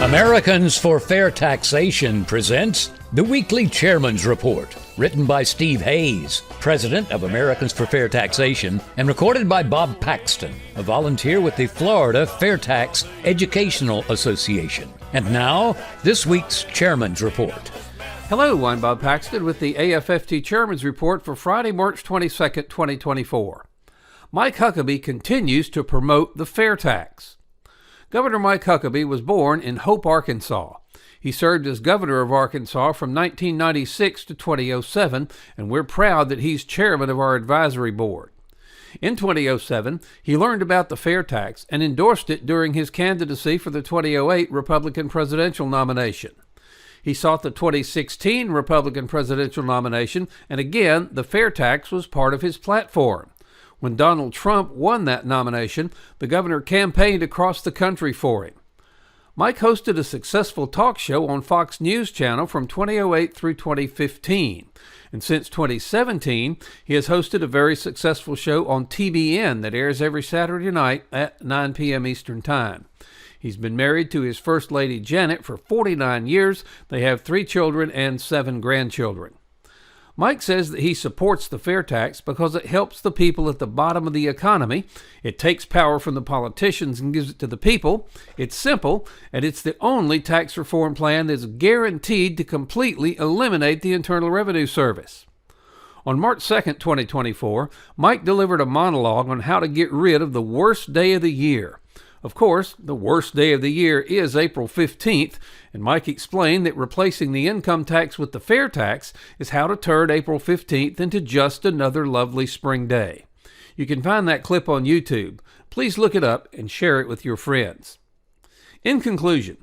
Americans for Fair Taxation presents the Weekly Chairman's Report, written by Steve Hayes, president of Americans for Fair Taxation, and recorded by Bob Paxton, a volunteer with the Florida FAIRtax Educational Association. And now, this week's Chairman's Report. Hello, I'm Bob Paxton with the AFFT Chairman's Report for Friday, March 22nd, 2024. Mike Huckabee continues to promote the FAIRtax. Governor Mike Huckabee was born in Hope, Arkansas. He served as governor of Arkansas from 1996 to 2007, and we're proud that he's chairman of our advisory board. In 2007, he learned about the FAIRtax and endorsed it during his candidacy for the 2008 Republican presidential nomination. He sought the 2016 Republican presidential nomination, and again, the FAIRtax was part of his platform. When Donald Trump won that nomination, the governor campaigned across the country for him. Mike hosted a successful talk show on Fox News Channel from 2008 through 2015. And since 2017, he has hosted a very successful show on TBN that airs every Saturday night at 9 p.m. Eastern Time. He's been married to his First Lady Janet for 49 years. They have 3 children and 7 grandchildren. Mike says that he supports the FAIRtax because it helps the people at the bottom of the economy. It takes power from the politicians and gives it to the people. It's simple, and it's the only tax reform plan that's guaranteed to completely eliminate the Internal Revenue Service. On March 2nd, 2024, Mike delivered a monologue on how to get rid of the worst day of the year. Of course, the worst day of the year is April 15th, and Mike explained that replacing the income tax with the FAIRtax is how to turn April 15th into just another lovely spring day. You can find that clip on YouTube. Please look it up and share it with your friends. In conclusion,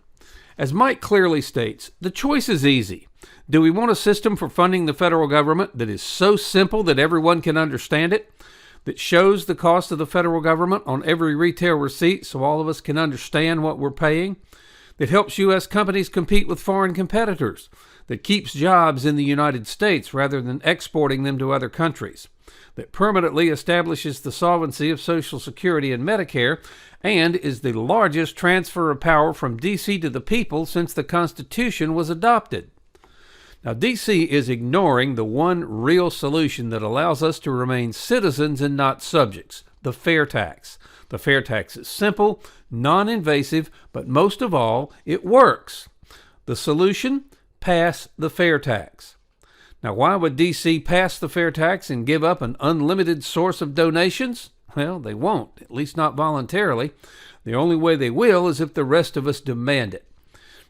as Mike clearly states, the choice is easy. Do we want a system for funding the federal government that is so simple that everyone can understand it? That shows the cost of the federal government on every retail receipt so all of us can understand what we're paying, that helps U.S. companies compete with foreign competitors, that keeps jobs in the United States rather than exporting them to other countries, that permanently establishes the solvency of Social Security and Medicare, and is the largest transfer of power from D.C. to the people since the Constitution was adopted. Now, D.C. is ignoring the one real solution that allows us to remain citizens and not subjects, the FAIRtax. The FAIRtax is simple, non-invasive, but most of all, it works. The solution? Pass the FAIRtax. Now, why would D.C. pass the FAIRtax and give up an unlimited source of donations? Well, they won't, at least not voluntarily. The only way they will is if the rest of us demand it.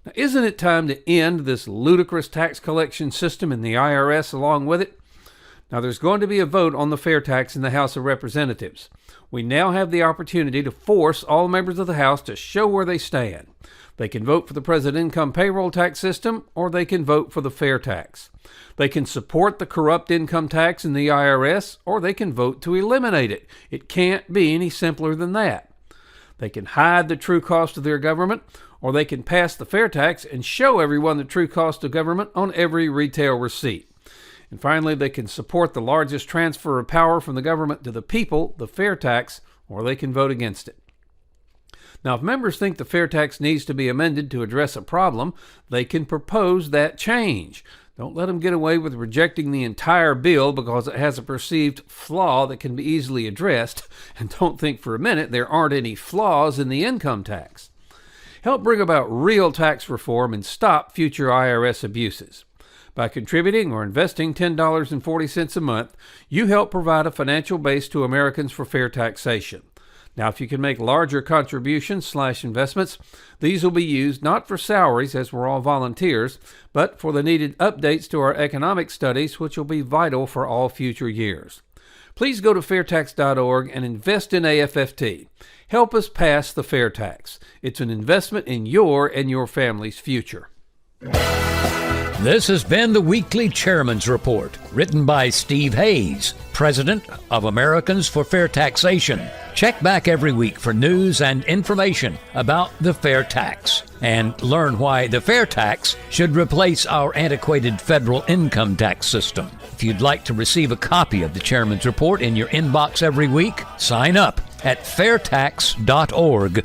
Now, isn't it time to end this ludicrous tax collection system and the IRS along with it? Now, there's going to be a vote on the FAIRtax in the House of Representatives. We now have the opportunity to force all members of the House to show where they stand. They can vote for the President Income Payroll Tax System, or they can vote for the FAIRtax. They can support the corrupt income tax in the IRS, or they can vote to eliminate it. It can't be any simpler than that. They can hide the true cost of their government, or they can pass the FAIRtax and show everyone the true cost of government on every retail receipt. And finally, they can support the largest transfer of power from the government to the people, the FAIRtax, or they can vote against it. Now, if members think the FAIRtax needs to be amended to address a problem, they can propose that change. Don't let them get away with rejecting the entire bill because it has a perceived flaw that can be easily addressed, and don't think for a minute there aren't any flaws in the income tax. Help bring about real tax reform and stop future IRS abuses. By contributing or investing $10.40 a month, you help provide a financial base to Americans for Fair Taxation. Now, if you can make larger contributions/investments, these will be used not for salaries, as we're all volunteers, but for the needed updates to our economic studies, which will be vital for all future years. Please go to FAIRtax.org and invest in AFFT. Help us pass the FAIRtax. It's an investment in your and your family's future. This has been the Weekly Chairman's Report, written by Steve Hayes, president of Americans for Fair Taxation. Check back every week for news and information about the FAIRtax, and learn why the FAIRtax should replace our antiquated federal income tax system. If you'd like to receive a copy of the Chairman's Report in your inbox every week, sign up at FAIRtax.org.